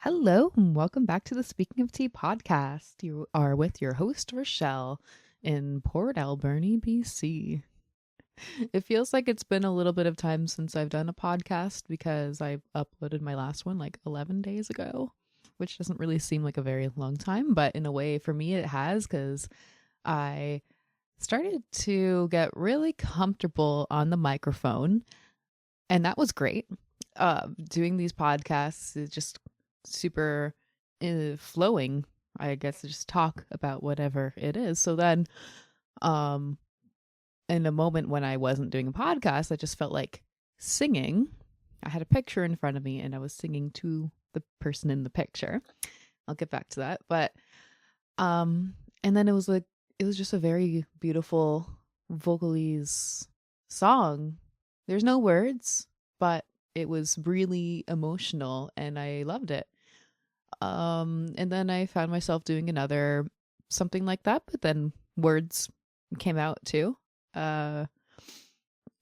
Hello, and welcome back to the Speaking of Tea podcast. You are with your host, Rochelle, in Port Alberni, BC. It feels like it's been a little bit of time since I've done a podcast because I uploaded my last one like 11 days ago, which doesn't really seem like a very long time, but in a way for me it has because I started to get really comfortable on the microphone, and that was great. Doing these podcasts is just super flowing, I guess, to just talk about whatever it is. So then um in a moment when I wasn't doing a podcast, I just felt like singing. I had a picture in front of me and I was singing to the person in the picture. I'll get back to that. But and then it was just a very beautiful vocalese song. There's no words, but it was really emotional and I loved it. And then I found myself doing another something like that, but then words came out too. Uh,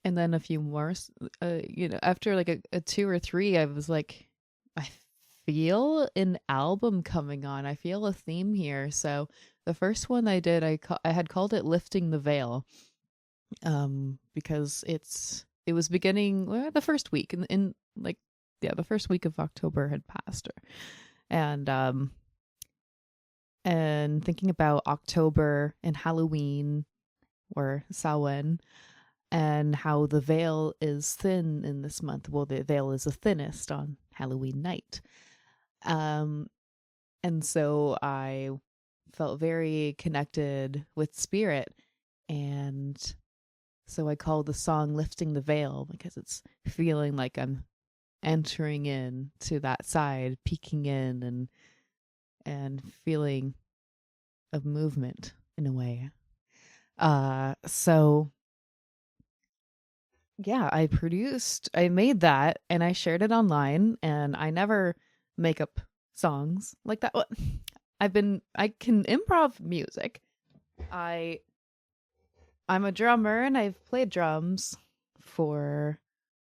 and then a few more, after like a two or three, I was like, I feel an album coming on. I feel a theme here. So the first one I did, I had called it Lifting the Veil. Because it was beginning the first week in like, yeah, the first week of October had passed, and thinking about October and Halloween or Samhain and how the veil is thin in this month. Well, the veil is the thinnest on Halloween night. And so I felt very connected with spirit, and so I called the song Lifting the Veil because it's feeling like I'm entering in to that side, peeking in and feeling of movement in a way. So yeah, I made that and I shared it online, and I never make up songs like that. I can improv music. I'm a drummer and I've played drums for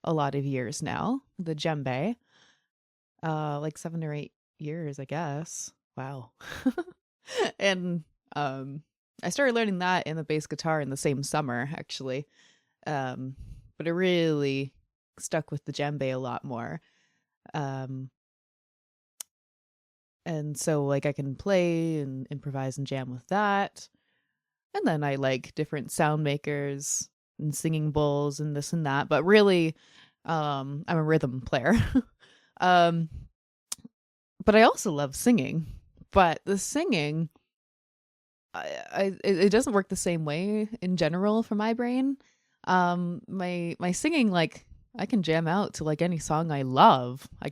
a lot of years now, the djembe. Like 7 or 8 years, I guess. Wow. And I started learning that in the bass guitar in the same summer, actually. But I really stuck with the djembe a lot more. And so like I can play and improvise and jam with that. And then I like different sound makers and singing bowls and this and that. But really, I'm a rhythm player. um, but I also love singing. But the singing, it doesn't work the same way in general for my brain. My singing, like I can jam out to like any song I love. I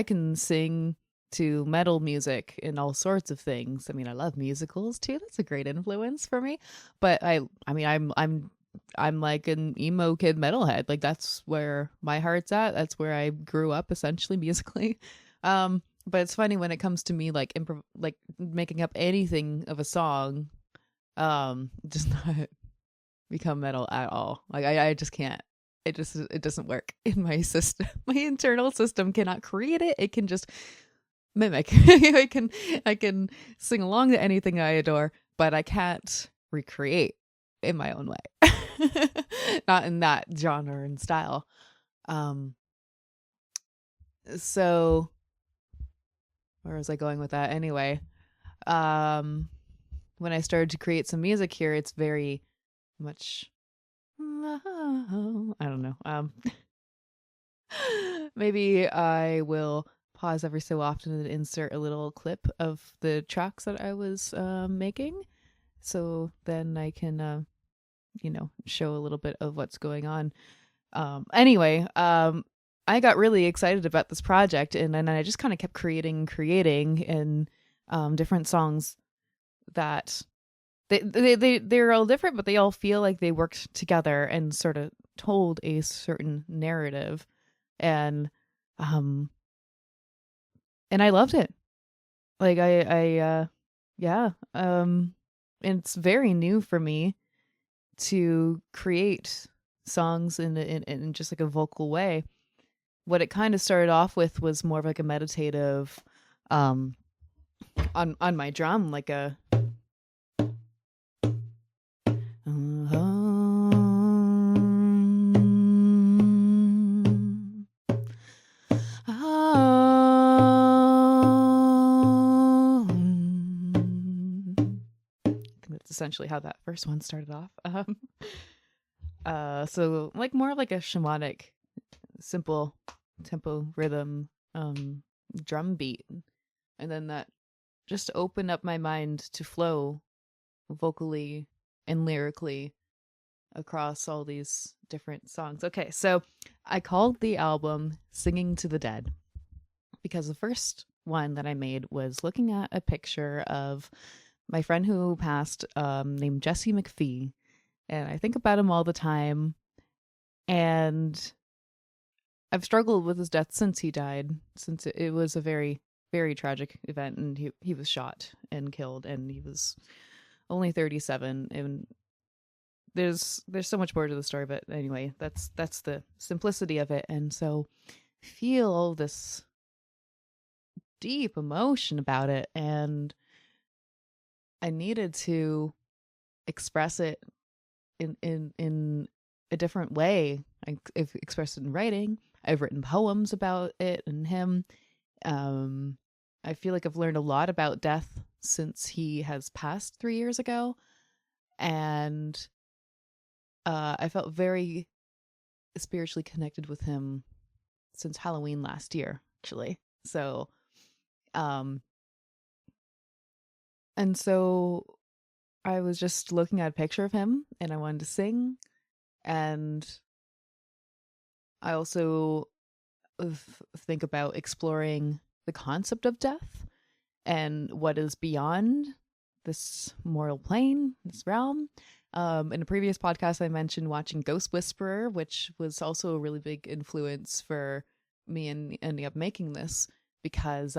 can sing to metal music and all sorts of things. I mean, I love musicals too. That's a great influence for me. But I mean, I'm like an emo kid metalhead. Like that's where my heart's at. That's where I grew up essentially musically. But it's funny when it comes to me like like making up anything of a song, just not become metal at all. Like I just can't. It doesn't work in my system. My internal system cannot create it. It can just mimic. I can sing along to anything I adore, but I can't recreate in my own way. Not in that genre and style. Um so where was I going with that anyway? Um when I started to create some music here, it's very much I don't know. Maybe I will pause every so often and insert a little clip of the tracks that I was making, so then I can show a little bit of what's going on. Anyway, I got really excited about this project, and then I just kind of kept creating and different songs that they're all different, but they all feel like they worked together and sort of told a certain narrative, and um and I loved it. Like yeah, and it's very new for me to create songs in just like a vocal way. What it kind of started off with was more of like a meditative, um on my drum, like a I think that's essentially how that first one started off. So like more like a shamanic, simple tempo rhythm, drum beat, and then that just opened up my mind to flow vocally and lyrically across all these different songs. Okay, so I called the album Singing to the Dead because the first one that I made was looking at a picture of my friend who passed, named Jesse McPhee. And I think about him all the time. And I've struggled with his death since he died, since it was a very, very tragic event. And he was shot and killed, and he was only 37. And there's so much more to the story, but anyway, that's the simplicity of it. And so feel all this deep emotion about it, and I needed to express it in a different way. I've expressed it in writing. I've written poems about it and him. I feel like I've learned a lot about death since he has passed 3 years ago, and I felt very spiritually connected with him since Halloween last year, actually. So, and so I was just looking at a picture of him, and I wanted to sing. And I also think about exploring the concept of death and what is beyond this mortal plane, this realm. In a previous podcast, I mentioned watching Ghost Whisperer, which was also a really big influence for me and ending up making this, because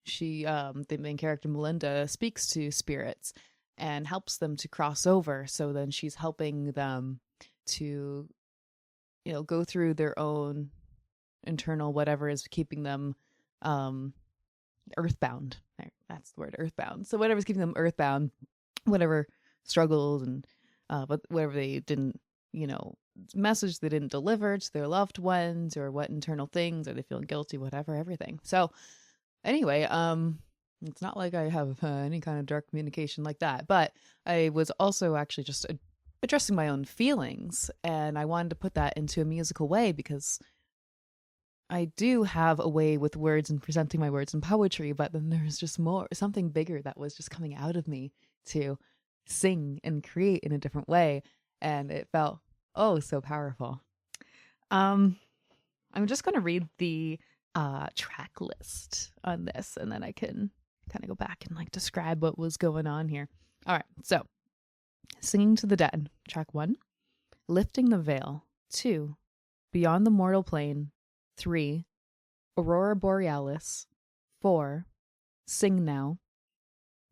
she, the main character Melinda, speaks to spirits and helps them to cross over. So then she's helping them to, go through their own internal whatever is keeping them earthbound. That's the word, earthbound. So whatever's keeping them earthbound, whatever struggles and but whatever they didn't, message they didn't deliver to their loved ones, or what internal things, are they feeling guilty, whatever, everything. So anyway, it's not like I have any kind of dark communication like that, but I was also actually just addressing my own feelings, and I wanted to put that into a musical way because I do have a way with words and presenting my words in poetry, but then there's just something bigger that was just coming out of me to sing and create in a different way, and it felt so powerful. I'm just going to read the track list on this, and then I can kind of go back and like describe what was going on here. All right, so Singing to the Dead, track 1, Lifting the Veil, 2, Beyond the Mortal Plane, 3, Aurora Borealis, 4, Sing Now,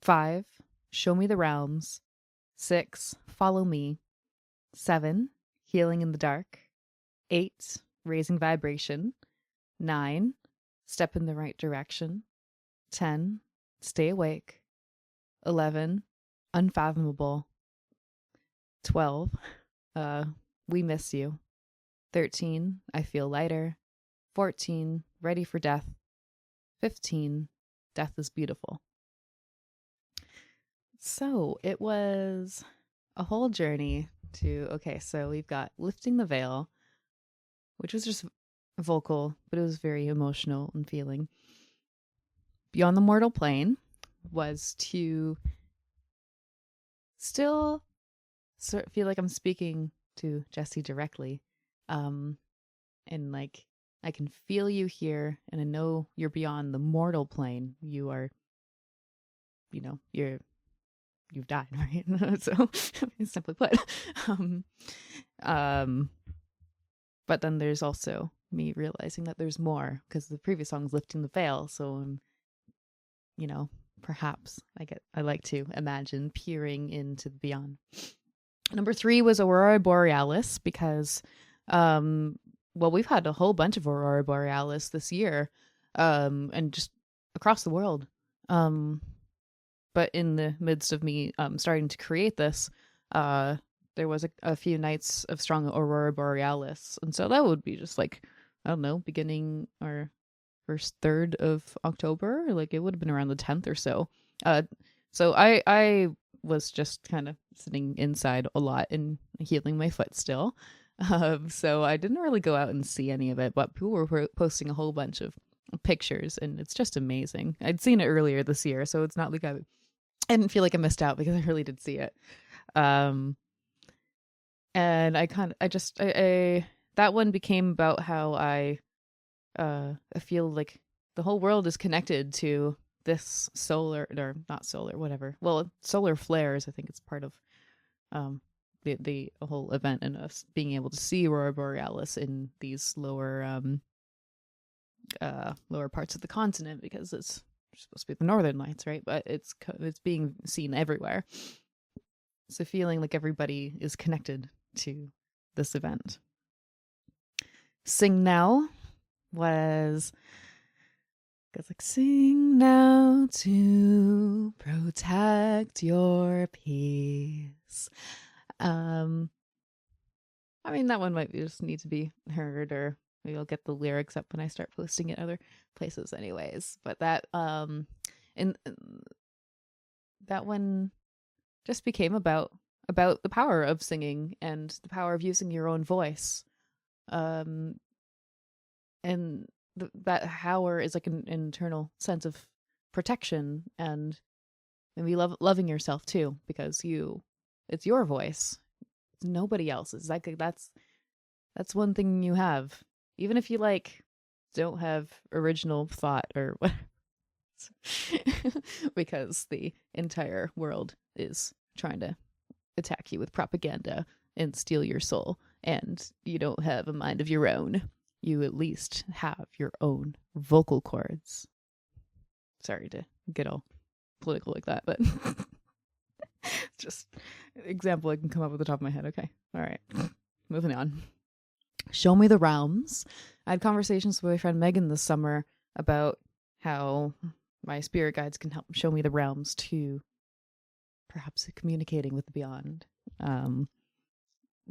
5, Show Me the Realms, 6, Follow Me, 7, Healing in the Dark, 8, Raising Vibration, 9, Step in the Right Direction, 10, Stay Awake, 11, Unfathomable, 12, We Miss You, 13, I Feel Lighter, 14, Ready for Death, 15, Death is Beautiful. So it was a whole journey so we've got Lifting the Veil, which was just vocal, but it was very emotional and feeling. Beyond the Mortal Plane was to still feel like I'm speaking to Jesse directly. And like, I can feel you here, and I know you're beyond the mortal plane. You are, you've died, right? So simply put. But then there's also me realizing that there's more, because the previous song is Lifting the Veil. So I'm, perhaps I like to imagine peering into the beyond. Number 3 was Aurora Borealis, because, we've had a whole bunch of Aurora Borealis this year. And just across the world. Um, but in the midst of me starting to create this, uh, there was a few nights of strong aurora borealis, and so that would be just like, I don't know, beginning or first third of October. Like it would have been around the 10th or so. So I was just kind of sitting inside a lot and healing my foot still. So I didn't really go out and see any of it, but people were posting a whole bunch of pictures, and it's just amazing. I'd seen it earlier this year, so it's not like I didn't feel like I missed out because I really did see it. Um, and I that one became about how I feel like the whole world is connected to this solar, or not solar, whatever. Well, solar flares. I think it's part of um the whole event, and us being able to see aurora borealis in these lower parts of the continent, because it's supposed to be the northern lights, right? But it's being seen everywhere. So feeling like everybody is connected to this event. Sing Now was, it's like, sing now to protect your peace. I mean, that one might just need to be heard, or maybe I'll get the lyrics up when I start posting it other places anyways. But and that one just became about the power of singing and the power of using your own voice. And that power is like an internal sense of protection, and maybe loving yourself too, because it's your voice. It's nobody else's. That's one thing you have. Even if you don't have original thought or what, because the entire world is trying to attack you with propaganda and steal your soul, and you don't have a mind of your own. You at least have your own vocal cords. Sorry to get all political like that, but just an example I can come up with the top of my head. Okay. All right. Moving on. Show Me the Realms. I had conversations with my friend Megan this summer about how my spirit guides can help show me the realms to perhaps communicating with the beyond.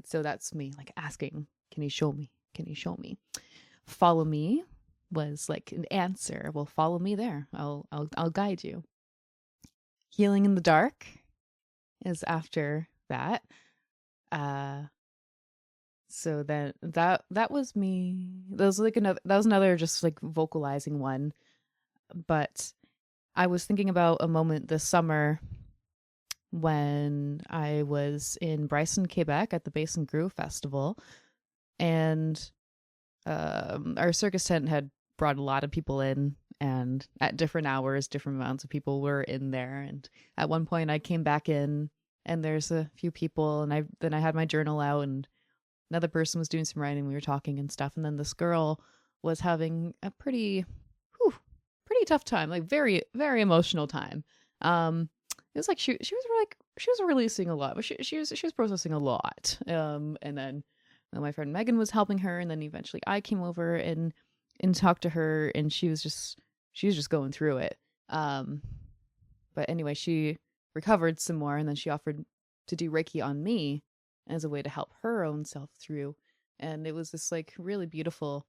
So that's me asking, can you show me? Can you show me? Follow me was like an answer. Well, follow me there. I'll guide you. Healing in the Dark is after that. So then that was me. That was another just like vocalizing one. But I was thinking about a moment this summer when I was in Bryson, Quebec at the Basin Groove Festival, and our circus tent had brought a lot of people in, and at different hours, different amounts of people were in there. And at one point I came back in, and there's a few people, and I had my journal out, and another person was doing some writing. We were talking and stuff. And then this girl was having a pretty tough time, like very, very emotional time. It was like she was releasing a lot, but she was processing a lot. And then my friend Megan was helping her, and then eventually I came over and talked to her, and she was just going through it. But anyway, she recovered some more, and then she offered to do Reiki on me as a way to help her own self through. And it was this like really beautiful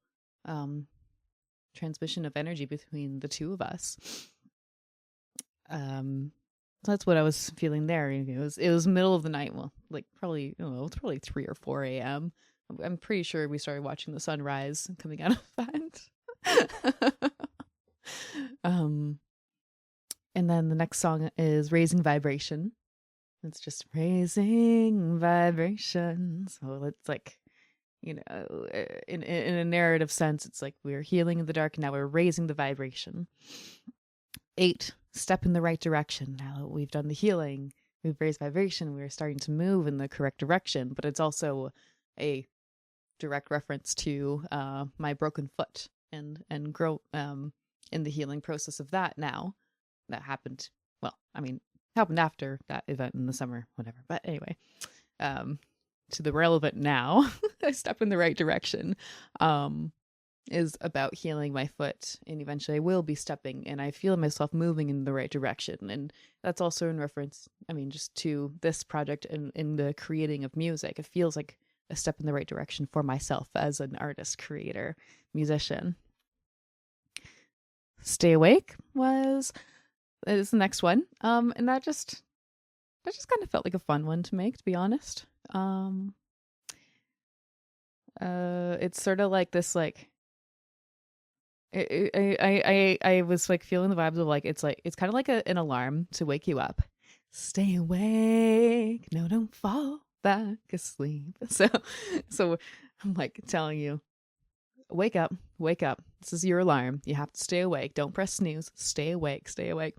transmission of energy between the two of us. So that's what I was feeling there. It was middle of the night. Well, like probably, it's probably 3 or 4 a.m. I'm pretty sure we started watching the sunrise coming out of that. And then the next song is Raising Vibration. It's just raising vibrations. So it's like, in a narrative sense, it's like we're healing in the dark, and now we're raising the vibration. 8, step in the right direction. Now that we've done the healing, we've raised vibration, we're starting to move in the correct direction. But it's also a direct reference to my broken foot and grow in the healing process of that now. That happened, happened after that event in the summer, whatever. But anyway, to the relevant now, I step in the right direction. is about healing my foot, and eventually I will be stepping and I feel myself moving in the right direction. And that's also in reference, I mean, just to this project and in the creating of music. It feels like a step in the right direction for myself as an artist, creator, musician. Stay Awake is the next one. And that just kind of felt like a fun one to make, to be honest. It's sort of like this, like, I was like feeling the vibes of it's kind of like an alarm to wake you up. Stay awake, no, don't fall back asleep. So I'm like telling you, wake up, wake up. This is your alarm. You have to stay awake. Don't press snooze. Stay awake, stay awake.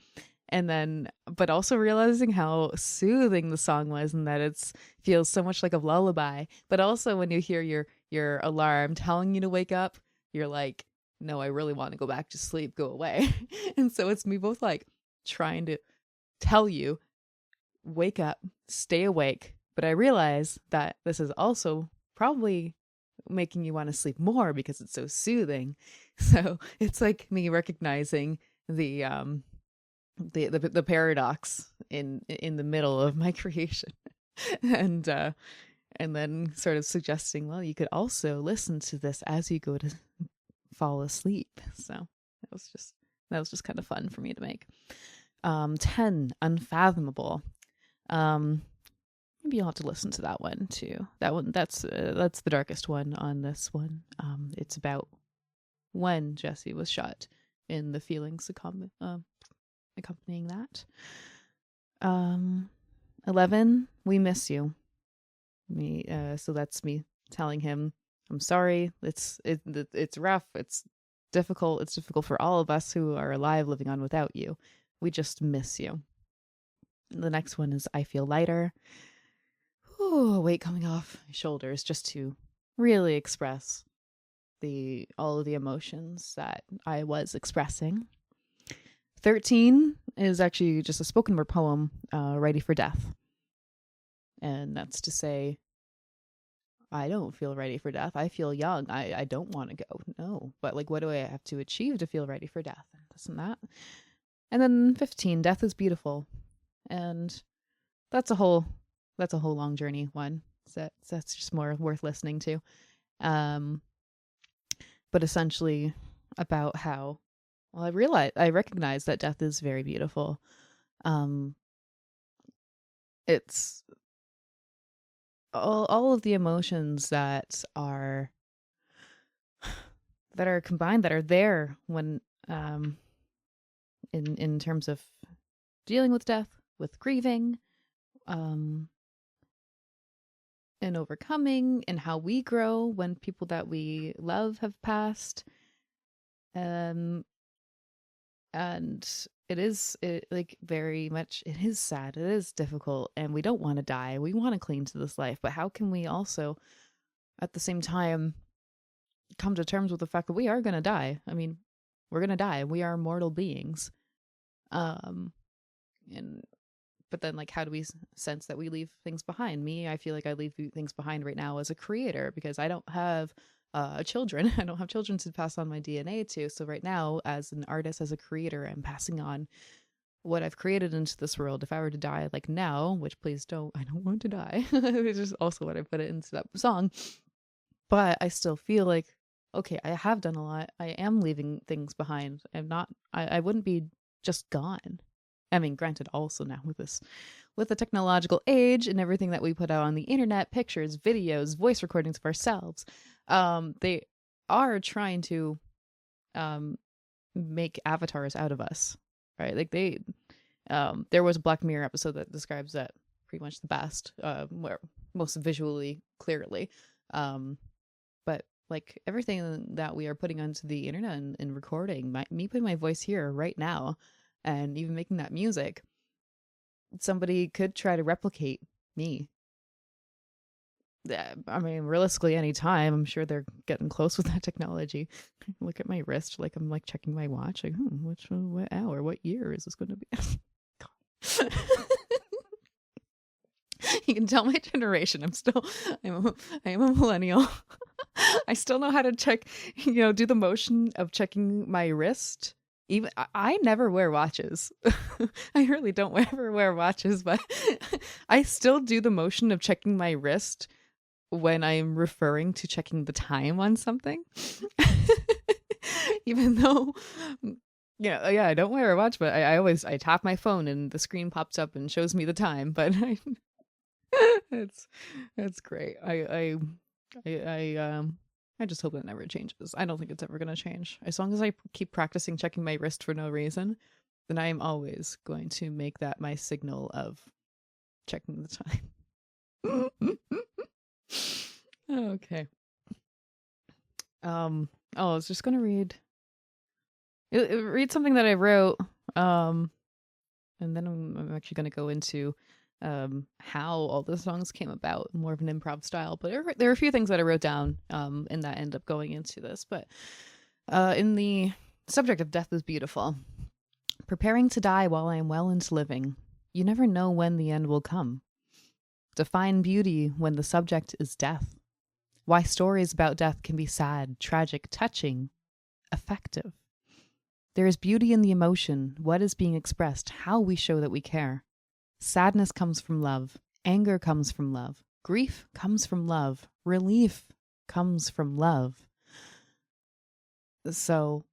And then, but also realizing how soothing the song was, and that it's feels so much like a lullaby. But also when you hear your alarm telling you to wake up, you're like, no, I really want to go back to sleep, go away. And so it's me both like trying to tell you, wake up, stay awake. But I realize that this is also probably making you want to sleep more because it's so soothing. So it's like me recognizing the paradox in the middle of my creation. and then sort of suggesting, well, you could also listen to this as you go to fall asleep. So that was just kind of fun for me to make. 10, Unfathomable. Maybe you'll have to listen to that one too. That's the darkest one on this one. It's about when Jesse was shot in the feelings accompanying that. 11, We Miss You. So that's me telling him, I'm sorry. It's rough. It's difficult. It's difficult for all of us who are alive living on without you. We just miss you. The next one is I Feel Lighter. Ooh, weight coming off my shoulders, just to really express all of the emotions that I was expressing. 13 is actually just a spoken word poem, Ready for Death. And that's to say, I don't feel ready for death. I feel young. I don't want to go. No. But like, what do I have to achieve to feel ready for death? And this and that. And then 15, Death is Beautiful. And that's a whole long journey one. So that's just more worth listening to. But essentially about how, well, I recognize that death is very beautiful. It's all of the emotions that are combined, that are there when in terms of dealing with death, with grieving, and overcoming, and how we grow when people that we love have passed. And it is very much, it is sad, it is difficult, and we don't want to die. We want to cling to this life, but how can we also at the same time come to terms with the fact that we are going to die? I mean, we're going to die. We are mortal beings. But then, like, how do we sense that we leave things behind? Me, I feel like I leave things behind right now as a creator, because I don't have children. I don't have children to pass on my DNA to. So right now, as an artist, as a creator, I'm passing on what I've created into this world. If I were to die, like now, which please don't, I don't want to die. It's just also what I put it into that song. But I still feel like, okay, I have done a lot. I am leaving things behind. I wouldn't be just gone. I mean, granted, also now with the technological age and everything that we put out on the internet, pictures, videos, voice recordings of ourselves, they are trying to make avatars out of us, right? Like there was a Black Mirror episode that describes that pretty much the best, where most visually clearly, but like everything that we are putting onto the internet and recording, me putting my voice here right now, and even making that music, somebody could try to replicate me. I mean, realistically, any time. I'm sure they're getting close with that technology. Look at my wrist, like I'm like checking my watch, like, what hour, what year is this going to be? You can tell my generation. I am a millennial. I still know how to check, do the motion of checking my wrist. Even I never wear watches. I really don't ever wear watches, but I still do the motion of checking my wrist when I'm referring to checking the time on something. Even though, yeah, I don't wear a watch, but I tap my phone and the screen pops up and shows me the time. But it's it's great. I just hope it never changes. I don't think it's ever gonna change. As long as I keep practicing checking my wrist for no reason, then I am always going to make that my signal of checking the time. Okay. I was just gonna read something that I wrote. And then I'm actually gonna go into how all the songs came about, more of an improv style. But there are a few things that I wrote down and that end up going into this. But in the subject of death is beautiful. Preparing to die while I am well into living. You never know when the end will come. Define beauty when the subject is death. Why stories about death can be sad, tragic, touching, effective. There is beauty in the emotion, what is being expressed, how we show that we care. Sadness comes from love. Anger comes from love. Grief comes from love. Relief comes from love. So,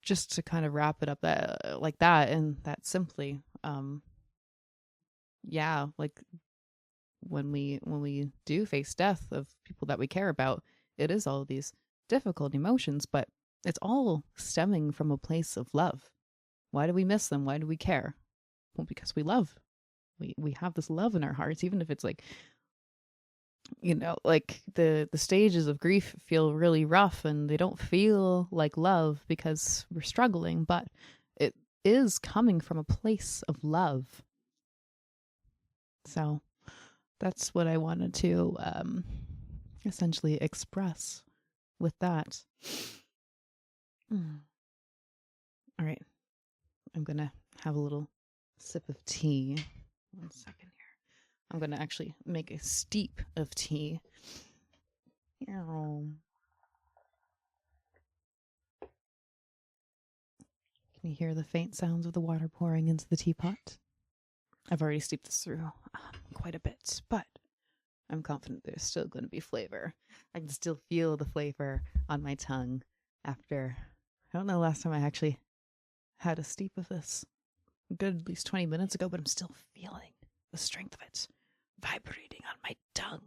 just to kind of wrap it up like that and that simply, yeah, like when we do face death of people that we care about, it is all these difficult emotions, but it's all stemming from a place of love. Why do we miss them? Why do we care? Well, because we love. We have this love in our hearts, even if it's like, like the stages of grief feel really rough and they don't feel like love because we're struggling, but it is coming from a place of love. So that's what I wanted to essentially express with that. All right. I'm going to have a little sip of tea. 1 second here. I'm going to actually make a steep of tea. Can you hear the faint sounds of the water pouring into the teapot? I've already steeped this through quite a bit, but I'm confident there's still going to be flavor. I can still feel the flavor on my tongue after, I don't know the last time I actually had a steep of this. Good at least 20 minutes ago, but I'm still feeling the strength of it vibrating on my tongue.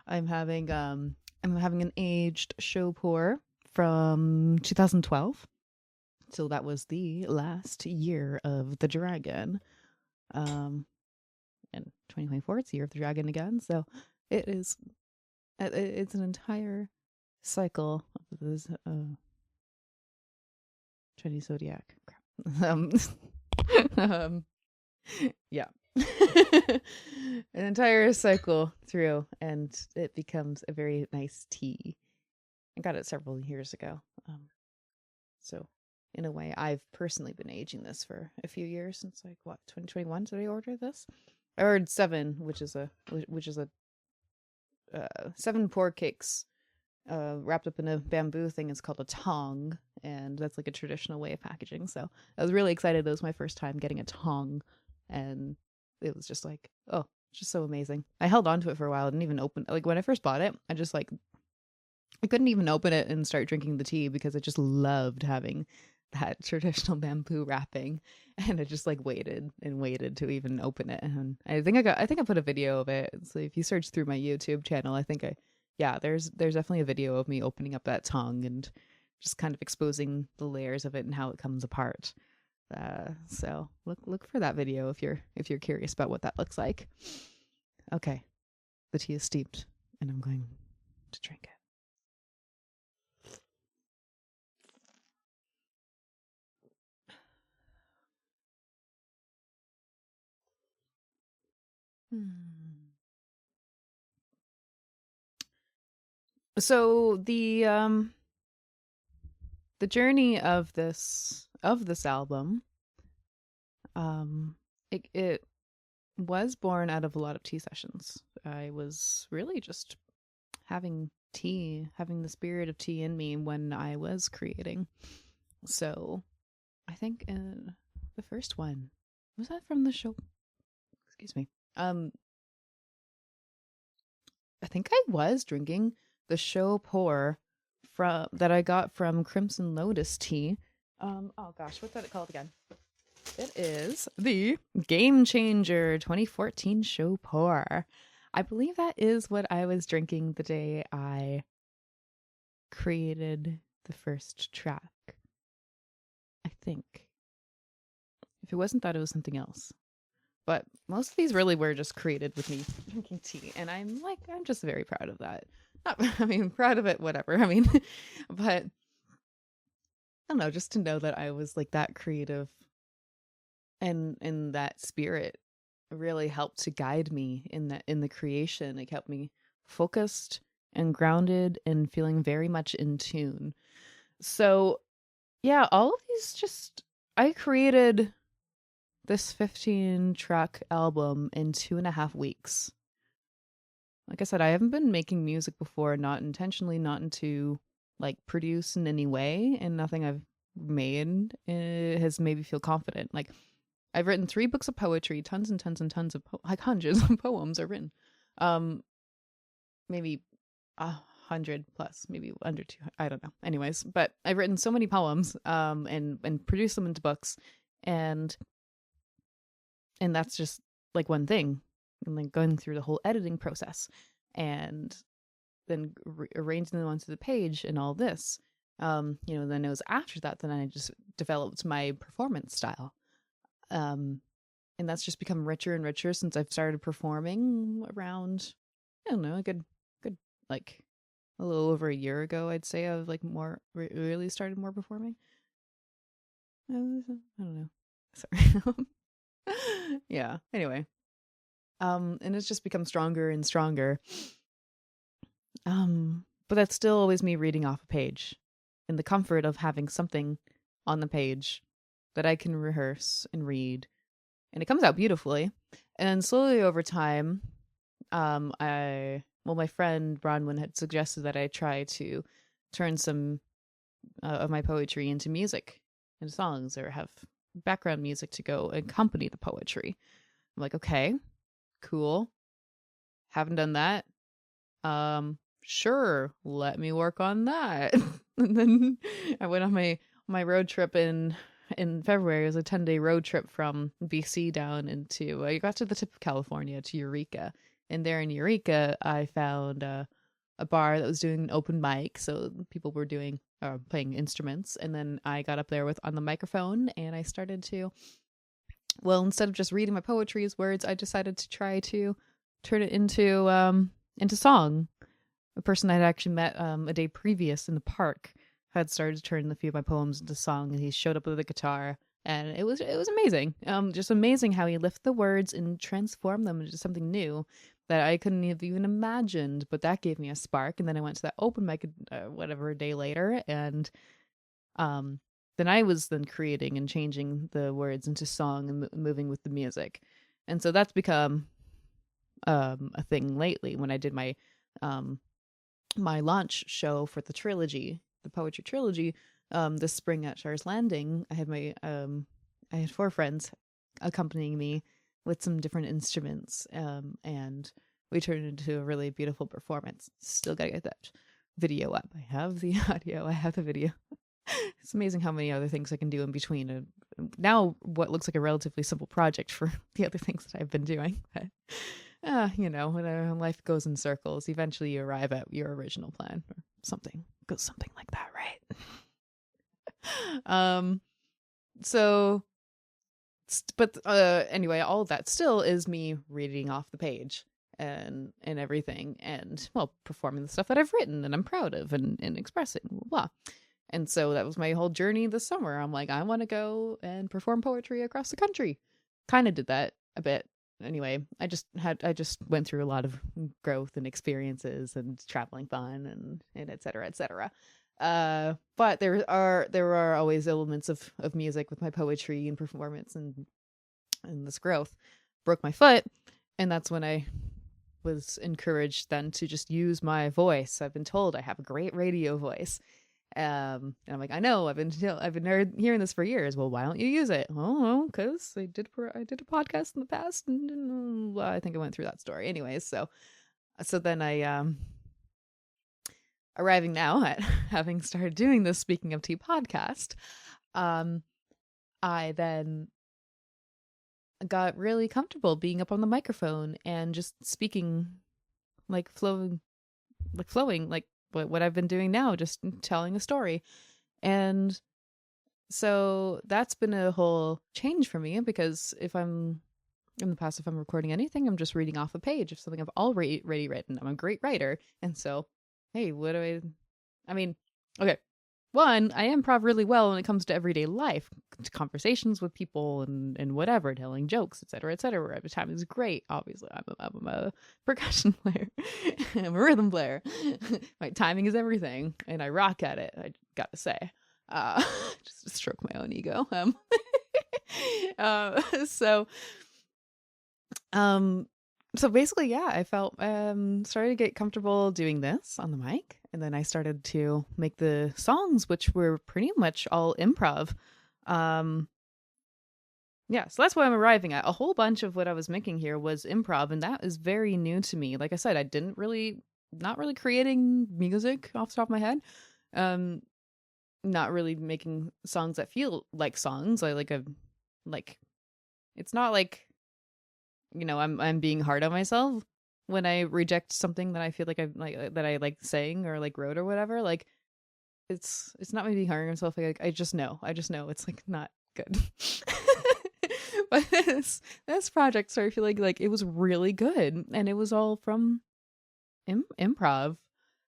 I'm having an aged show pour from 2012. So that was the last year of the dragon. And 2024, it's the year of the dragon again. So it's an entire cycle of this Chinese zodiac. Yeah. An entire cycle through, and it becomes a very nice tea. I got it several years ago. So in a way, I've personally been aging this for a few years, since 2021 did I order this? I ordered 7, which is a 7 pour cakes wrapped up in a bamboo thing. It's called a tong, and that's like a traditional way of packaging. So I was really excited. That was my first time getting a tong, and it was just like, oh, just so amazing. I held on to it for a while. I didn't even open, like when I first bought it, I couldn't even open it and start drinking the tea because I just loved having that traditional bamboo wrapping, and I just like waited and waited to even open it. And I think I put a video of it. So if you search through my YouTube channel, there's definitely a video of me opening up that tongue and just kind of exposing the layers of it and how it comes apart. So look for that video if you're curious about what that looks like. Okay, the tea is steeped, and I'm going to drink it. So the journey of this album, it was born out of a lot of tea sessions. I was really just having tea, having the spirit of tea in me when I was creating. So I think the first one was that from the show. Excuse me. I think I was drinking the show pour from that I got from Crimson Lotus Tea. Oh gosh, what's that called again? It is the Game Changer 2014 show pour. I believe that is what I was drinking the day I created the first track. I think. If it wasn't that, it was something else. But most of these really were just created with me drinking tea. And I'm just very proud of that. Not, I mean, proud of it, whatever. I mean, but I don't know, just to know that I was like that creative and in that spirit really helped to guide me in the creation. It kept me focused and grounded and feeling very much in tune. So yeah, all of these just I created this 15-track album in 2.5 weeks. Like I said, I haven't been making music before, not intentionally, not into like produce in any way, and nothing I've made has made me feel confident. Like I've written 3 books of poetry, tons and tons and tons of like hundreds of poems are written. Maybe 100 plus, maybe under 200, I don't know. Anyways, but I've written so many poems and produced them into books, and that's just like one thing. And like going through the whole editing process and then arranging them onto the page and all this. Then it was after that, then I just developed my performance style. And that's just become richer and richer since I've started performing around, I don't know, a good, like a little over a year ago, I'd say. I've like more really started more performing. I don't know. Sorry. Yeah. Anyway. And it's just become stronger and stronger. But that's still always me reading off a page in the comfort of having something on the page that I can rehearse and read. And it comes out beautifully. And then slowly over time, my friend Bronwyn had suggested that I try to turn some of my poetry into music and songs, or have background music to go accompany the poetry. I'm like, okay, cool. Haven't done that. Sure, let me work on that. And then I went on my road trip in February. It was a 10-day road trip from BC down into I got to the tip of California to Eureka. And there in Eureka, I found a bar that was doing an open mic, so people were doing playing instruments. And then I got up there on the microphone, and I started to, well, instead of just reading my poetry as words, I decided to try to turn it into song. A person I'd actually met a day previous in the park had started to turn a few of my poems into song, and he showed up with a guitar, and it was amazing. Just amazing how he lifted the words and transformed them into something new that I couldn't have even imagined. But that gave me a spark, and then I went to that open mic whatever a day later, and then I was then creating and changing the words into song and moving with the music, and so that's become a thing lately. When I did my my launch show for the trilogy, the poetry trilogy, this spring at Shars Landing, I had 4 friends accompanying me with some different instruments, and we turned it into a really beautiful performance. Still gotta get that video up. I have the audio, I have the video. It's amazing how many other things I can do in between. Now, what looks like a relatively simple project for the other things that I've been doing, but when life goes in circles, eventually you arrive at your original plan, or something like that, right? So, but anyway, all of that still is me reading off the page and everything, and well, performing the stuff that I've written and I'm proud of and expressing, blah, blah. And so that was my whole journey this summer. I'm like, I want to go and perform poetry across the country. Kind of did that a bit. Anyway, I just went through a lot of growth and experiences and traveling fun and et cetera, et cetera. But there are always elements of music with my poetry and performance and this growth. broke my foot, and that's when I was encouraged then to just use my voice. I've been told I have a great radio voice. And I'm like, I know, I've been hearing this for years. Well, why don't you use it? Oh, because I did a podcast in the past, and well, I think I went through that story, anyways. So then I arriving now at having started doing this Speaking of Tea podcast, I then got really comfortable being up on the microphone and just speaking, like flowing, like what I've been doing now, just telling a story. And so that's been a whole change for me, because if I'm in the past, if I'm recording anything, I'm just reading off a page of something I've already written. I'm a great writer. And so, hey, I mean, okay. One, I improv really well when it comes to everyday life, to conversations with people and whatever, telling jokes, etc., etc. Every time is great. Obviously, I'm a percussion player. I'm a rhythm player. My timing is everything, and I rock at it, I gotta say. Just to stroke my own ego. So basically, yeah, I felt started to get comfortable doing this on the mic, and then I started to make the songs, which were pretty much all improv. Yeah, so that's what I'm arriving at. A whole bunch of what I was making here was improv, and that is very new to me. Like I said, I not really creating music off the top of my head. Not really making songs that feel like songs. It's not like, I'm being hard on myself when I reject something that I feel like I like saying or like wrote or whatever. Like it's not me being hard on myself. Like I just know it's like not good. But this project started feeling like it was really good, and it was all from improv.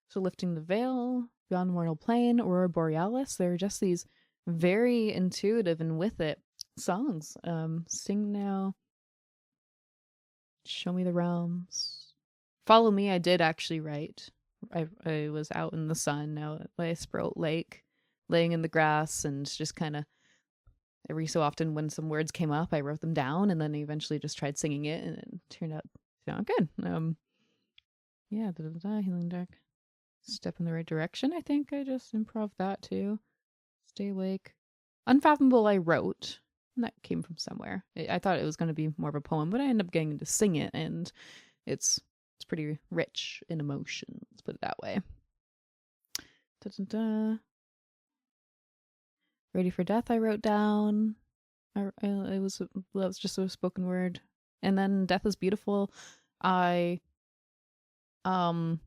So Lifting the Veil, Beyond Mortal Plane, Aurora Borealis, they're just these very intuitive and with it songs. Sing Now, Show Me the Realms, Follow Me, I did actually write. I was out in the sun out by Sprout Lake, laying in the grass, and just kind of every so often when some words came up, I wrote them down, and then eventually just tried singing it, and it turned out good. Yeah, Healing Dark, Step in the Right Direction, I think I just improv that too. Stay Awake. Unfathomable I wrote, and that came from somewhere. I thought it was going to be more of a poem, but I ended up getting to sing it, and it's pretty rich in emotion, let's put it that way. Da-da-da. Ready for Death I wrote down. That was just a spoken word. And then Death is Beautiful, I'd done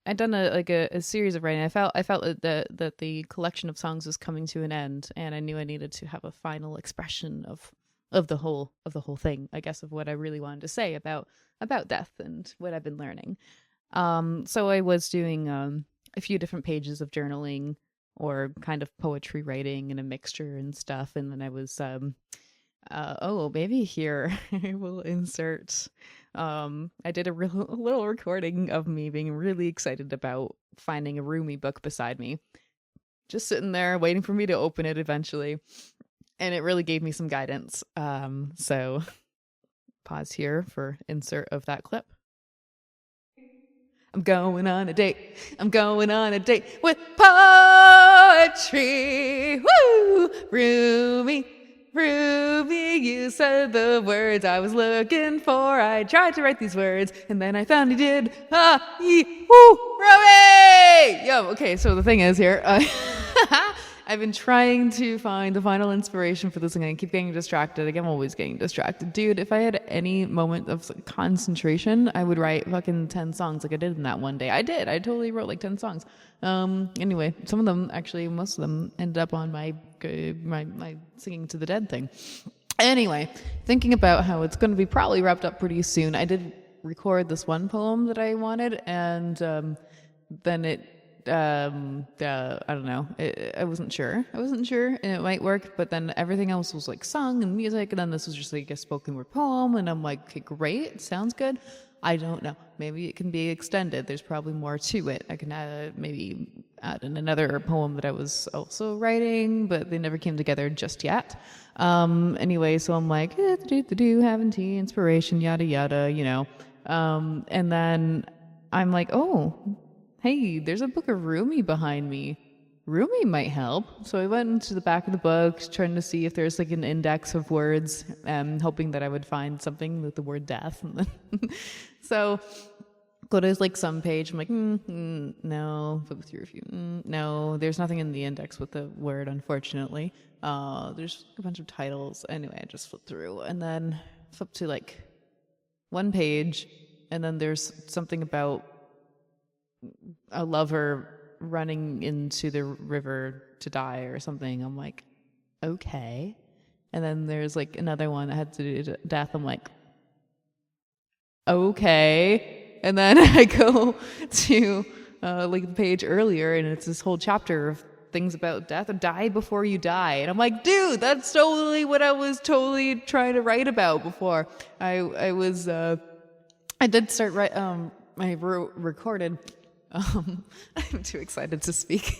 a series of writing. I felt that the collection of songs was coming to an end, and I knew I needed to have a final expression of the whole thing, I guess, of what I really wanted to say about death and what I've been learning. So I was doing a few different pages of journaling or kind of poetry writing and a mixture and stuff, and then I was maybe here I will insert. I did a little recording of me being really excited about finding a Rumi book beside me, just sitting there waiting for me to open it eventually, and it really gave me some guidance. So pause here for insert of that clip. I'm going on a date with poetry. Woo! Rumi, you said the words I was looking for. I tried to write these words, and then I found you did. Rumi! Yo, okay, so the thing is here, I've been trying to find the final inspiration for this, and I keep getting distracted. Like, I'm always getting distracted. Dude, if I had any moment of concentration, I would write fucking 10 songs like I did in that one day. I totally wrote like 10 songs. Anyway, some of them, actually, most of them ended up on my Singing to the Dead thing. Anyway, thinking about how it's going to be probably wrapped up pretty soon, I did record this one poem that I wanted, and then it I don't know. I wasn't sure, and it might work, but then everything else was like sung and music, and then this was just like a spoken word poem, and I'm like, okay, great, it sounds good. I don't know. Maybe it can be extended. There's probably more to it. I can maybe add in another poem that I was also writing, but they never came together just yet. Anyway, so I'm like, having tea, inspiration, yada yada, and then I'm like, oh, hey, there's a book of Rumi behind me. Rumi might help. So I went into the back of the book, trying to see if there's like an index of words, hoping that I would find something with the word death. So go to like some page. I'm like, no. Flip through a few. No, there's nothing in the index with the word, unfortunately. There's a bunch of titles. Anyway, I just flipped through and then flip to like one page, and then there's something about a lover running into the river to die or something. I'm like, okay. And then there's like another one that had to do with death. I'm like, okay. And then I go to like the page earlier, and it's this whole chapter of things about death. Die before you die. And I'm like, dude, that's totally what I was totally trying to write about before. I did start recorded. I'm too excited to speak.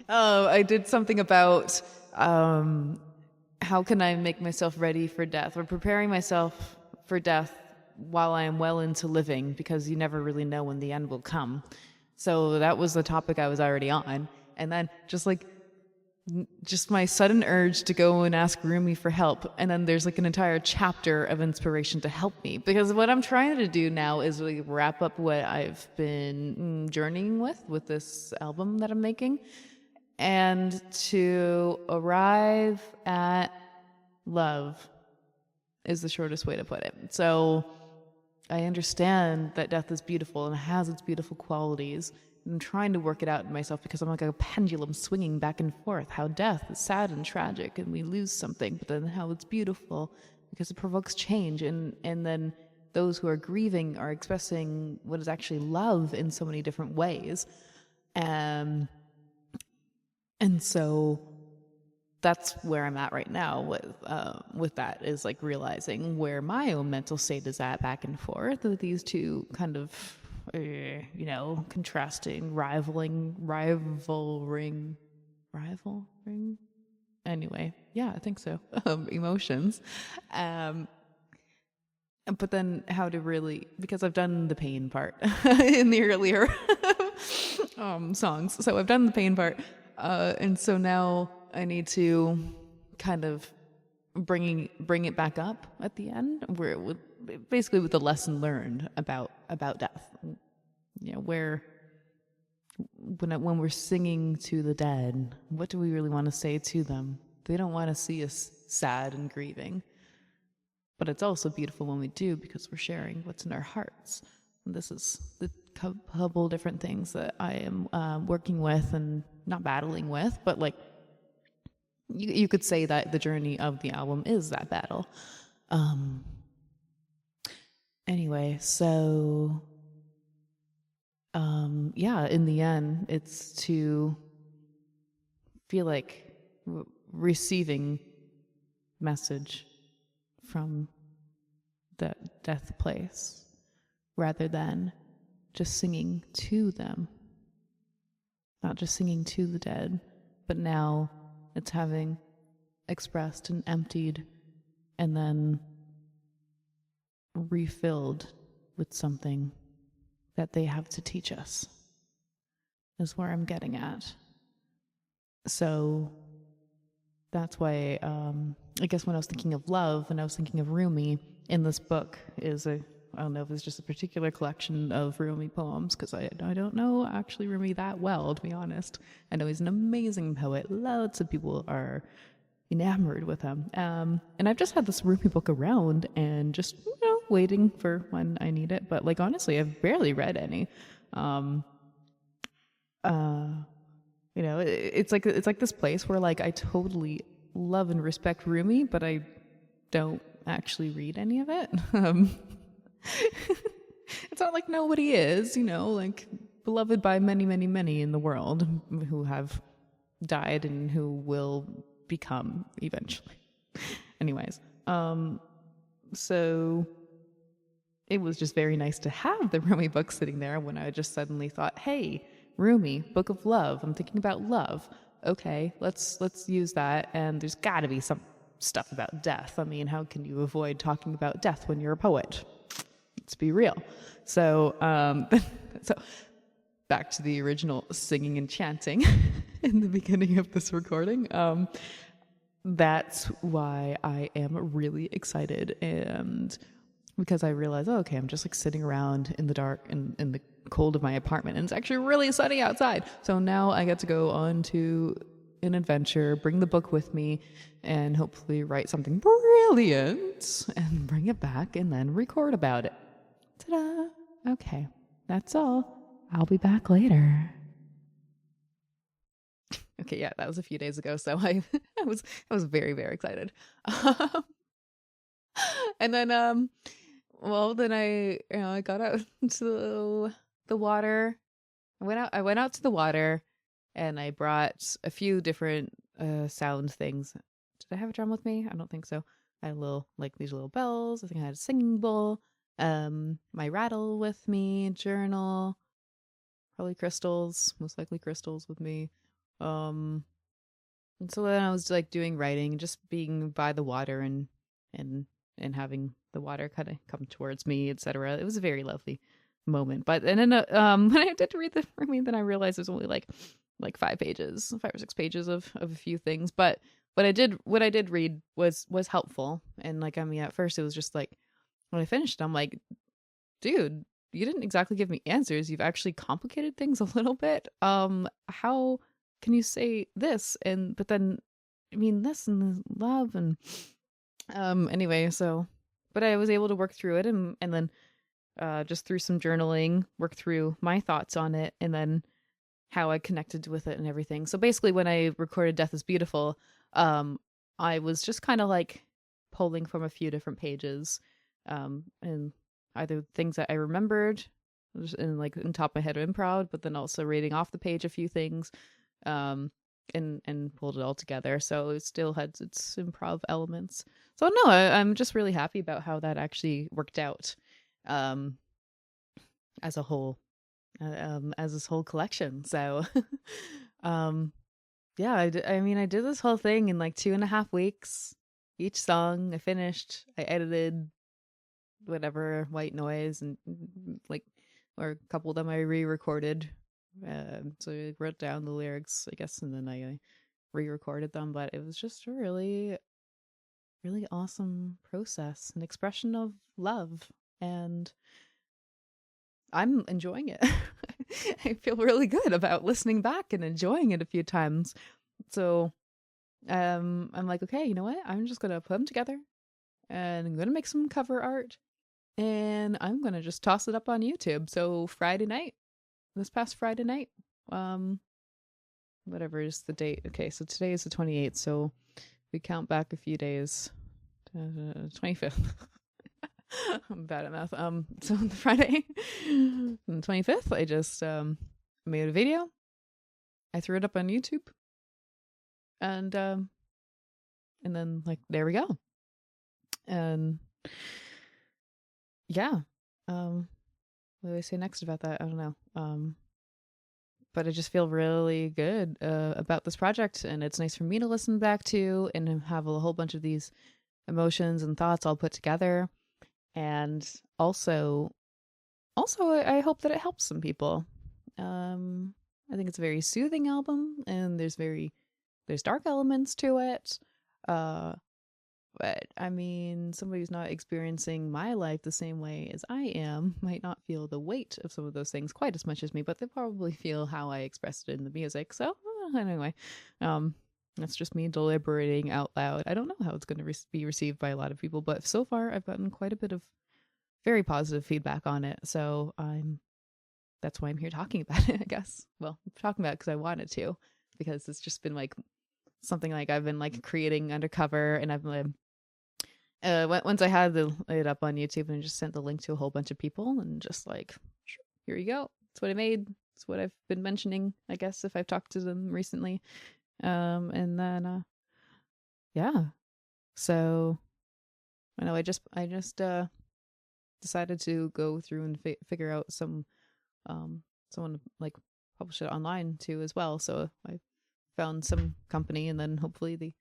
I did something about how can I make myself ready for death, or preparing myself for death while I am well into living, because you never really know when the end will come. So that was the topic I was already on. And then just my sudden urge to go and ask Rumi for help. And then there's like an entire chapter of inspiration to help me. Because what I'm trying to do now is really wrap up what I've been journeying with this album that I'm making, and to arrive at love is the shortest way to put it. So I understand that death is beautiful and has its beautiful qualities. I'm trying to work it out in myself, because I'm like a pendulum swinging back and forth. How death is sad and tragic and we lose something, but then how it's beautiful because it provokes change. And then those who are grieving are expressing what is actually love in so many different ways. And so that's where I'm at right now with that, is like realizing where my own mental state is at back and forth with these two kind of contrasting, rivaling. Anyway, yeah, I think so. Emotions. But then how to really, because I've done the pain part in the earlier songs. So I've done the pain part. And so now I need to kind of bring it back up at the end, where it would basically with the lesson learned about death. Where when we're singing to the dead, what do we really want to say to them? They don't want to see us sad and grieving, but it's also beautiful when we do, because we're sharing what's in our hearts. And this is the couple different things that I am working with and not battling with, but like you could say that the journey of the album is that battle. Anyway, so in the end, it's to feel like receiving message from the death place, rather than just singing to them. Not just singing to the dead, but now it's having expressed and emptied and then refilled with something that they have to teach us, is where I'm getting at. So that's why I guess when I was thinking of love and I was thinking of Rumi, in this book is I don't know if it's just a particular collection of Rumi poems, because I don't know actually Rumi that well, to be honest. I know he's an amazing poet. Lots of people are enamored with him. And I've just had this Rumi book around and just, waiting for when I need it. But like, honestly, I've barely read any. It's like this place where like I totally love and respect Rumi, but I don't actually read any of it. It's not like nobody is, like beloved by many, many, many in the world who have died and who will become eventually. Anyways, so it was just very nice to have the Rumi book sitting there when I just suddenly thought, hey, Rumi, Book of Love. I'm thinking about love. Okay, let's use that. And there's got to be some stuff about death. I mean, how can you avoid talking about death when you're a poet? Let's be real. So, so back to the original singing and chanting in the beginning of this recording. That's why I am really excited, and because I realized, oh, okay, I'm just like sitting around in the dark and in the cold of my apartment, and it's actually really sunny outside. So now I get to go on to an adventure, bring the book with me, and hopefully write something brilliant and bring it back and then record about it. Ta-da! Okay, that's all. I'll be back later. Okay, yeah, that was a few days ago, so I was very, very excited. And then well, then I got out into the water. I went out to the water, and I brought a few different sound things. Did I have a drum with me? I don't think so. I had these little bells. I think I had a singing bowl. My rattle with me, journal, probably crystals, most likely crystals with me. Um, and so then I was like doing writing, just being by the water and and having the water kind of come towards me, etc. It was a very lovely moment. But and then when I did read then I realized there's only like 5 or 6 pages of a few things. But what I did read was helpful. And like, I mean, at first it was just like, when I finished, I'm like, dude, you didn't exactly give me answers. You've actually complicated things a little bit. How can you say this but then I mean this and this love and anyway, so but I was able to work through it, and then just through some journaling, work through my thoughts on it, and then how I connected with it and everything. So basically, when I recorded Death is Beautiful, I was just kind of like pulling from a few different pages, and either things that I remembered and like in top of my head improv, but then also reading off the page a few things, and pulled it all together. So it still had its improv elements. So no, I'm just really happy about how that actually worked out, um, as a whole, as this whole collection. So, um, yeah, I mean, I did this whole thing in like 2.5 weeks. Each song I finished, I edited whatever white noise and like, or a couple of them I re-recorded. So I wrote down the lyrics, I guess, and then I re-recorded them. But it was just a really, really awesome process, an expression of love, and I'm enjoying it. I feel really good about listening back and enjoying it a few times. So I'm like, okay, you know what? I'm just gonna put them together, and I'm gonna make some cover art, and I'm gonna just toss it up on YouTube. So Friday night, this past Friday night, um, whatever is the date. Okay, so today is the 28th, so we count back a few days. 25th. I'm bad at math. So on the Friday, on the 25th, I just made a video. I threw it up on YouTube, and then like there we go. And yeah, what do I say next about that? I don't know. But I just feel really good about this project, and it's nice for me to listen back to and have a whole bunch of these emotions and thoughts all put together. And also I hope that it helps some people. I think it's a very soothing album, and there's dark elements to it. But I mean, somebody who's not experiencing my life the same way as I am might not feel the weight of some of those things quite as much as me, but they probably feel how I expressed it in the music. So anyway, that's just me deliberating out loud. I don't know how it's going to be received by a lot of people, but so far I've gotten quite a bit of very positive feedback on it. So that's why I'm here talking about it, I guess. Well, I'm talking about it because I wanted to, because it's just been like something like I've been like creating undercover, and I've been once I had it up on YouTube, and just sent the link to a whole bunch of people, and just like, here you go. It's what I made. It's what I've been mentioning, I guess, if I've talked to them recently. And then yeah. So I know I just decided to go through and figure out someone like publish it online too as well. So I found some company, and then hopefully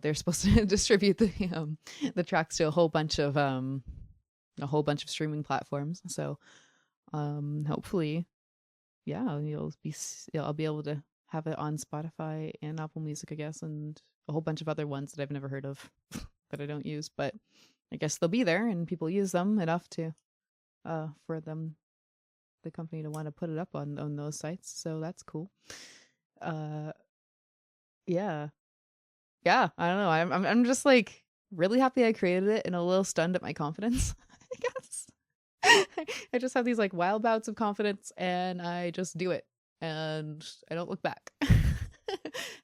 they're supposed to distribute the tracks to a whole bunch of streaming platforms. So hopefully, yeah, I'll be able to have it on Spotify and Apple Music, I guess, and a whole bunch of other ones that I've never heard of that I don't use, but I guess they'll be there and people use them enough to for the company to want to put it up on those sites. So that's cool. Yeah. Yeah, I don't know. I'm just like really happy I created it and a little stunned at my confidence, I guess. I just have these like wild bouts of confidence and I just do it and I don't look back.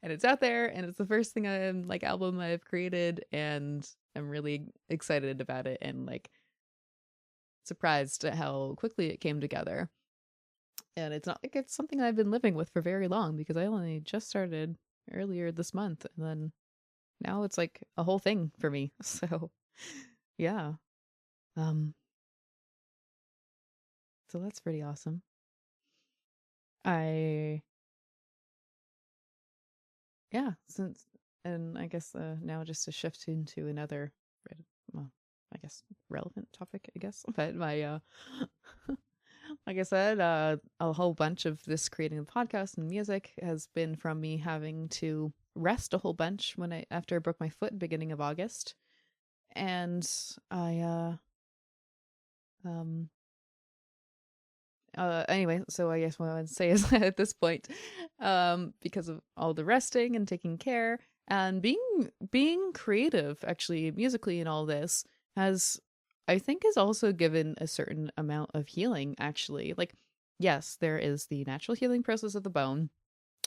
And it's out there and it's the first thing album I've created, and I'm really excited about it and like surprised at how quickly it came together. And it's not like it's something I've been living with for very long, because I only just started earlier this month, and then now it's like a whole thing for me. So yeah. So that's pretty awesome. And I guess now just to shift into another, well, I guess relevant topic, I guess. But my like I said, a whole bunch of this creating the podcast and music has been from me having to rest a whole bunch after I broke my foot beginning of August. And anyway, so I guess what I would say is that at this point, because of all the resting and taking care and being creative, actually musically and all this, I think has also given a certain amount of healing, actually. Like, yes, there is the natural healing process of the bone.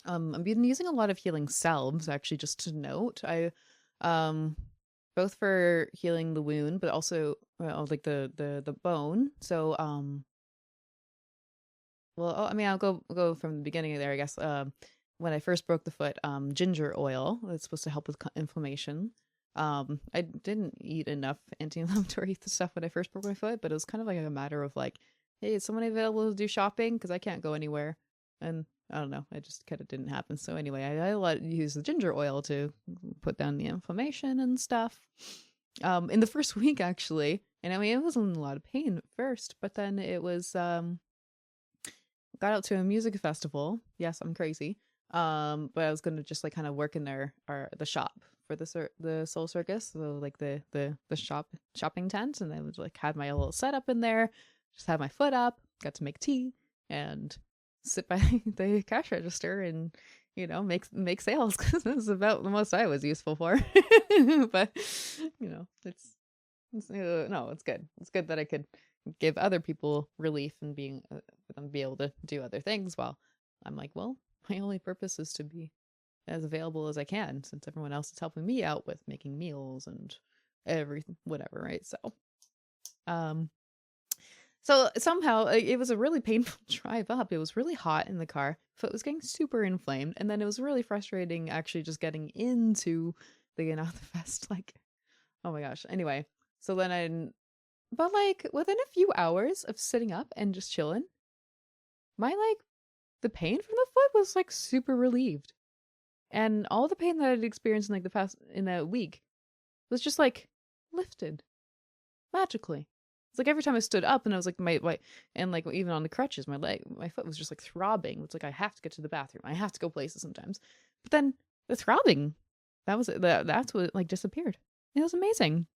I've been using a lot of healing salves, actually, just to note. Both for healing the wound, but also like the bone. So I'll go from the beginning there, I guess. When I first broke the foot, ginger oil, it's supposed to help with inflammation. I didn't eat enough anti-inflammatory stuff when I first broke my foot, but it was kind of like a matter of like, hey, is someone available to do shopping? Because I can't go anywhere. And I don't know, it just kind of didn't happen. So anyway, I use the ginger oil to put down the inflammation and stuff. In the first week, actually, and I mean, it was in a lot of pain at first, but then it was, got out to a music festival. Yes, I'm crazy. But I was gonna just like kind of work in the shop for the Soul Circus, so like the shopping tent, and I was like had my little setup in there, just had my foot up, got to make tea and sit by the cash register and make sales, because this is about the most I was useful for. But it's good. It's good that I could give other people relief and for them to be able to do other things, while I'm like, well, my only purpose is to be as available as I can, since everyone else is helping me out with making meals and everything, whatever, right? So somehow it was a really painful drive up. It was really hot in the car. Foot was getting super inflamed, and then it was really frustrating actually just getting into the fest. Like, oh my gosh. Anyway, so then but like within a few hours of sitting up and just chilling, the pain from the foot was like super relieved. And all the pain that I'd experienced in like in that week was just like lifted magically. It's like every time I stood up and I was like and like even on the crutches, my foot was just like throbbing. It's like I have to get to the bathroom. I have to go places sometimes. But then the throbbing, that's what like disappeared. It was amazing.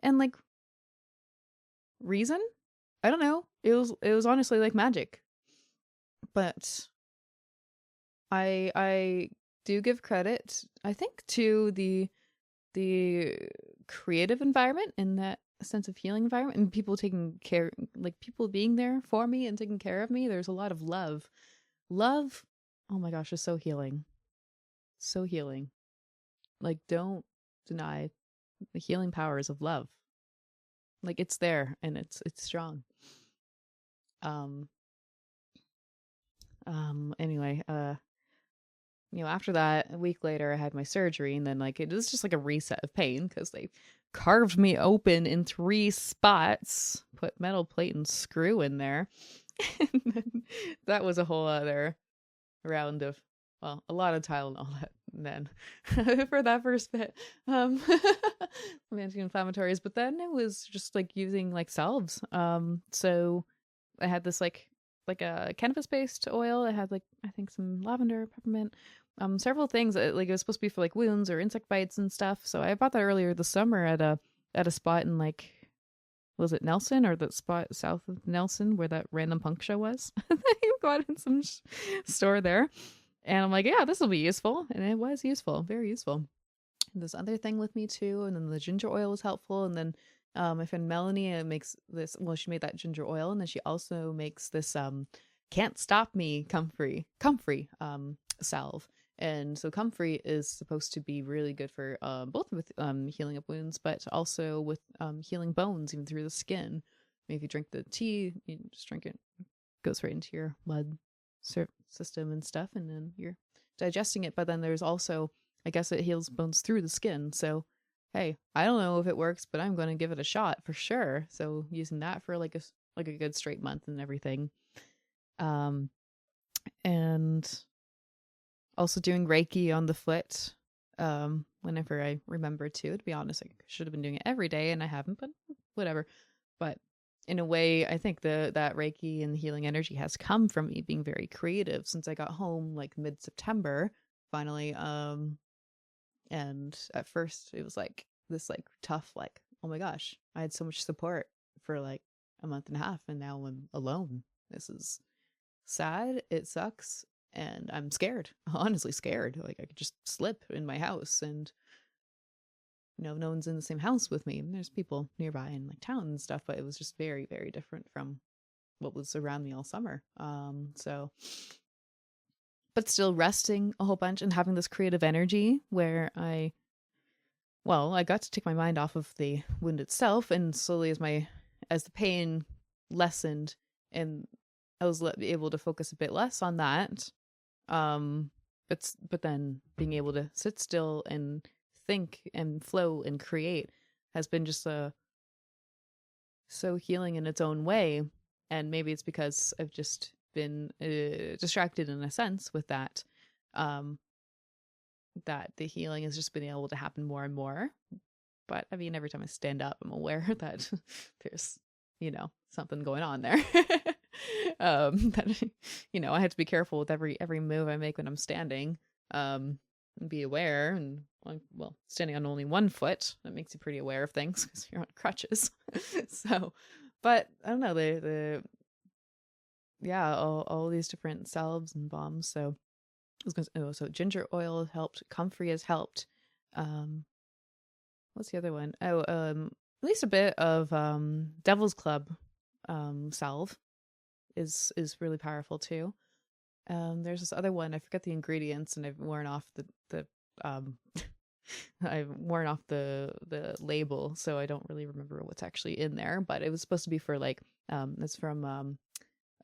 And like reason? I don't know. It was honestly like magic. But I do give credit, I think, to the creative environment and that sense of healing environment, and people taking care, like people being there for me and taking care of me. There's a lot of love. Love, oh my gosh, is so healing. So healing. Like, don't deny the healing powers of love. Like, it's there and it's strong. Anyway, after that, a week later, I had my surgery, and then like it was just like a reset of pain, because they carved me open in 3 spots, put metal plate and screw in there. And then that was a whole other round of, well, a lot of Tylenol then for that first bit. Anti-inflammatories, but then it was just like using like salves. So I had this like a cannabis based oil. It had like I think some lavender, peppermint, several things. Like it was supposed to be for like wounds or insect bites and stuff. So I bought that earlier this summer at a spot in like, was it Nelson or that spot south of Nelson where that random punk show was? You got in some store there, and I'm like, yeah, this will be useful, and it was useful, very useful. And this other thing with me too, and then the ginger oil was helpful, and then my friend Melanie makes this. Well, she made that ginger oil, and then she also makes this can't stop me comfrey salve. And so comfrey is supposed to be really good for both with healing up wounds, but also with healing bones, even through the skin. Maybe if you drink the tea, you just drink it, goes right into your blood system and stuff, and then you're digesting it. But then there's also, I guess it heals bones through the skin. So, hey, I don't know if it works, but I'm going to give it a shot for sure. So using that for like a good straight month and everything. And also doing Reiki on the foot whenever I remember to be honest. I should have been doing it every day and I haven't, but whatever. But in a way, I think that Reiki and the healing energy has come from me being very creative since I got home like mid-September finally. And at first it was like this like tough, like, oh my gosh, I had so much support for like a month and a half and now I'm alone. This is sad. It sucks. And I'm scared, honestly scared. Like I could just slip in my house and no one's in the same house with me. And there's people nearby in like town and stuff, but it was just very, very different from what was around me all summer. So but still resting a whole bunch and having this creative energy where I got to take my mind off of the wound itself, and slowly as the pain lessened and I was able to focus a bit less on that. But then being able to sit still and think and flow and create has been just so healing in its own way. And maybe it's because I've just been distracted in a sense with that. That the healing has just been able to happen more and more. But I mean, every time I stand up, I'm aware that there's, something going on there. That, I have to be careful with every move I make when I'm standing. And be aware, and standing on only one foot, that makes you pretty aware of things because you're on crutches. So, but I don't know, all these different salves and balms. So I was gonna so ginger oil has helped, comfrey has helped. What's the other one? At least a bit of Devil's Club salve is really powerful too. There's this other one, I forget the ingredients, and I've worn off the I've worn off the label, so I don't really remember what's actually in there. But it was supposed to be for like it's from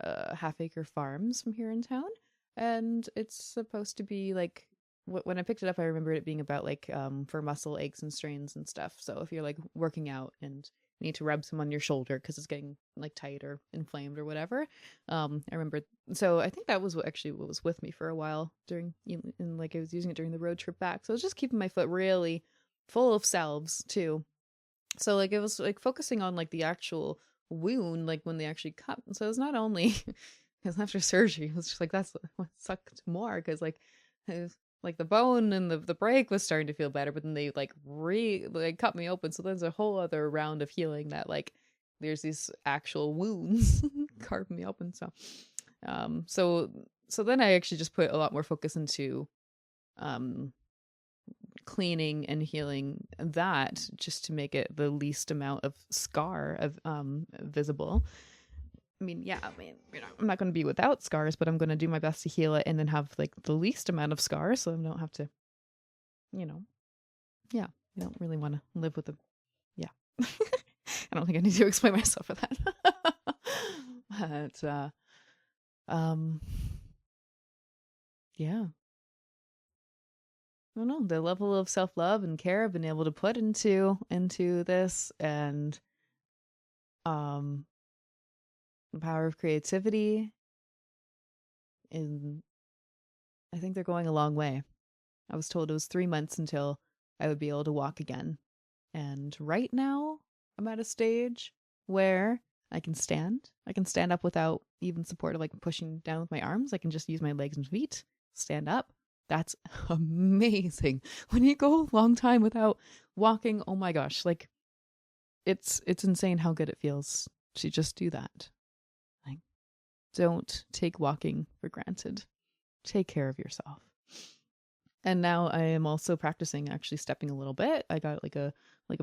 Half Acre Farms from here in town, and it's supposed to be like when I picked it up, I remember it being about like for muscle aches and strains and stuff. So if you're like working out and need to rub some on your shoulder because it's getting like tight or inflamed or whatever, I remember. So I think that was what was with me for a while during, and like I was using it during the road trip back. So I was just keeping my foot really full of salves too. So like it was like focusing on like the actual wound, like when they actually cut. So it's not only because after surgery, it was just like that's what sucked more because like it was, like the bone and the break was starting to feel better, but then they like cut me open. So there's a whole other round of healing that like there's these actual wounds carving me open. So, so then I actually just put a lot more focus into, cleaning and healing that just to make it the least amount of scar of, visible. I mean, I'm not going to be without scars, but I'm going to do my best to heal it and then have like the least amount of scars so I don't have to, yeah, I don't really want to live with them. Yeah. I don't think I need to explain myself for that. But, yeah. I don't know, the level of self-love and care I've been able to put into this, and, the power of creativity in I think they're going a long way. I was told it was 3 months until I would be able to walk again. And right now, I'm at a stage where I can stand. I can stand up without even support of like pushing down with my arms. I can just use my legs and feet, stand up. That's amazing. When you go a long time without walking, oh my gosh, like it's insane how good it feels to just do that. Like, don't take walking for granted. Take care of yourself. And now I am also practicing actually stepping a little bit. I got like a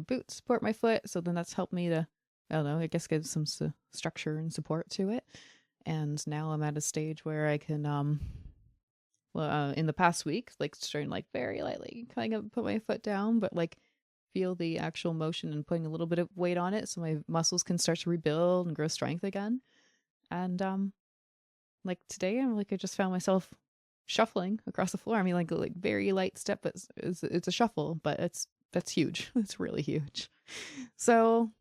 boot to support my foot, so then that's helped me to, I don't know, I guess give some structure and support to it. And now I'm at a stage where I can in the past week, like starting like very lightly kind of put my foot down, but like feel the actual motion and putting a little bit of weight on it so my muscles can start to rebuild and grow strength again. And like today I'm like I just found myself shuffling across the floor. I mean like very light step, but it's a shuffle, but that's huge. It's really huge. So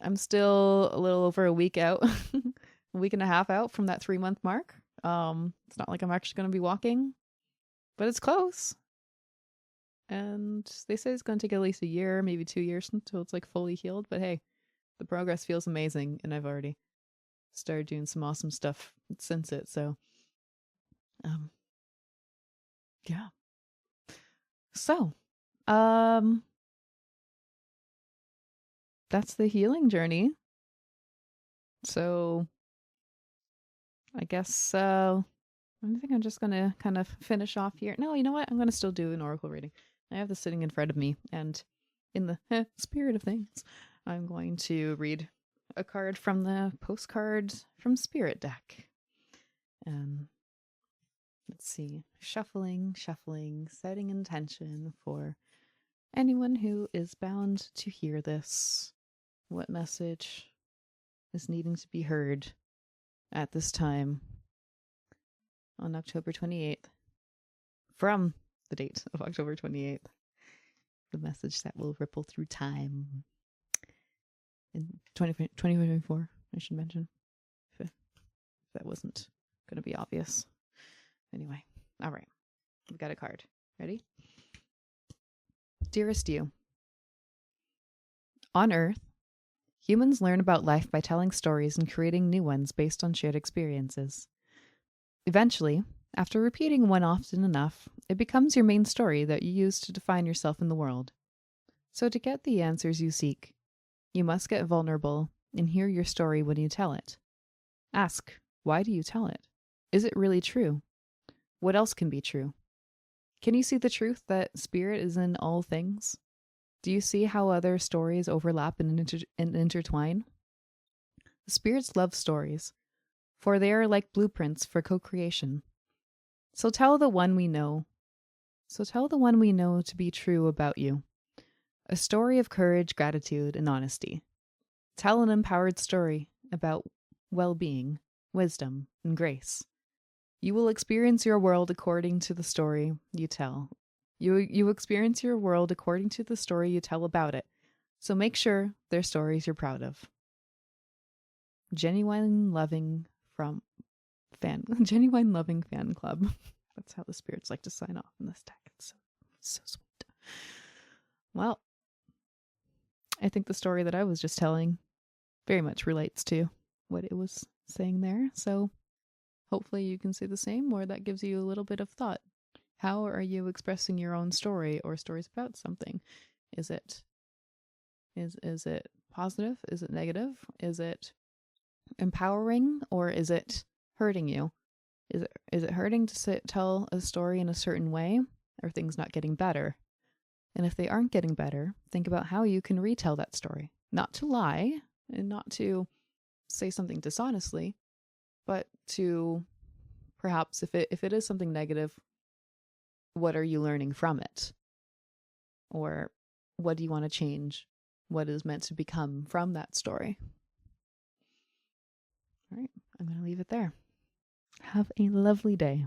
I'm still a little over a week out, a week and a half out from that 3-month mark. It's not like I'm actually going to be walking, but it's close. And they say it's going to take at least a year, maybe 2 years until it's like fully healed. But hey, the progress feels amazing, and I've already started doing some awesome stuff since it. So, yeah. So, that's the healing journey. So, I guess I think I'm just gonna kind of finish off here. No, you know what? I'm gonna still do an oracle reading. I have this sitting in front of me, and in the spirit of things, I'm going to read a card from the postcard from Spirit deck. Let's see. Shuffling, setting intention for anyone who is bound to hear this. What message is needing to be heard at this time on October 28th? From the date of October 28th. The message that will ripple through time. In 2024, I should mention. If that wasn't going to be obvious. Anyway, all right. We've got a card. Ready? Dearest you. On Earth, humans learn about life by telling stories and creating new ones based on shared experiences. Eventually, after repeating one often enough, it becomes your main story that you use to define yourself in the world. So to get the answers you seek, you must get vulnerable and hear your story when you tell it. Ask, why do you tell it? Is it really true? What else can be true? Can you see the truth that spirit is in all things? Do you see how other stories overlap and intertwine? Spirits love stories, for they are like blueprints for co-creation. So tell the one we know to be true about you. A story of courage, gratitude, and honesty. Tell an empowered story about well-being, wisdom, and grace. You will experience your world according to the story you tell. You experience your world according to the story you tell about it. So make sure they're stories you're proud of. Genuine loving fan club. That's how the spirits like to sign off in this deck. It's so sweet. Well, I think the story that I was just telling very much relates to what it was saying there. So hopefully you can say the same, or that gives you a little bit of thought. How are you expressing your own story or stories about something? Is it positive? Is it negative? Is it empowering, or is it hurting you? Is it hurting to tell a story in a certain way? Are things not getting better? And if they aren't getting better, think about how you can retell that story. Not to lie and not to say something dishonestly, but to perhaps if it is something negative, what are you learning from it? Or what do you want to change? What is meant to become from that story? All right, I'm going to leave it there. Have a lovely day.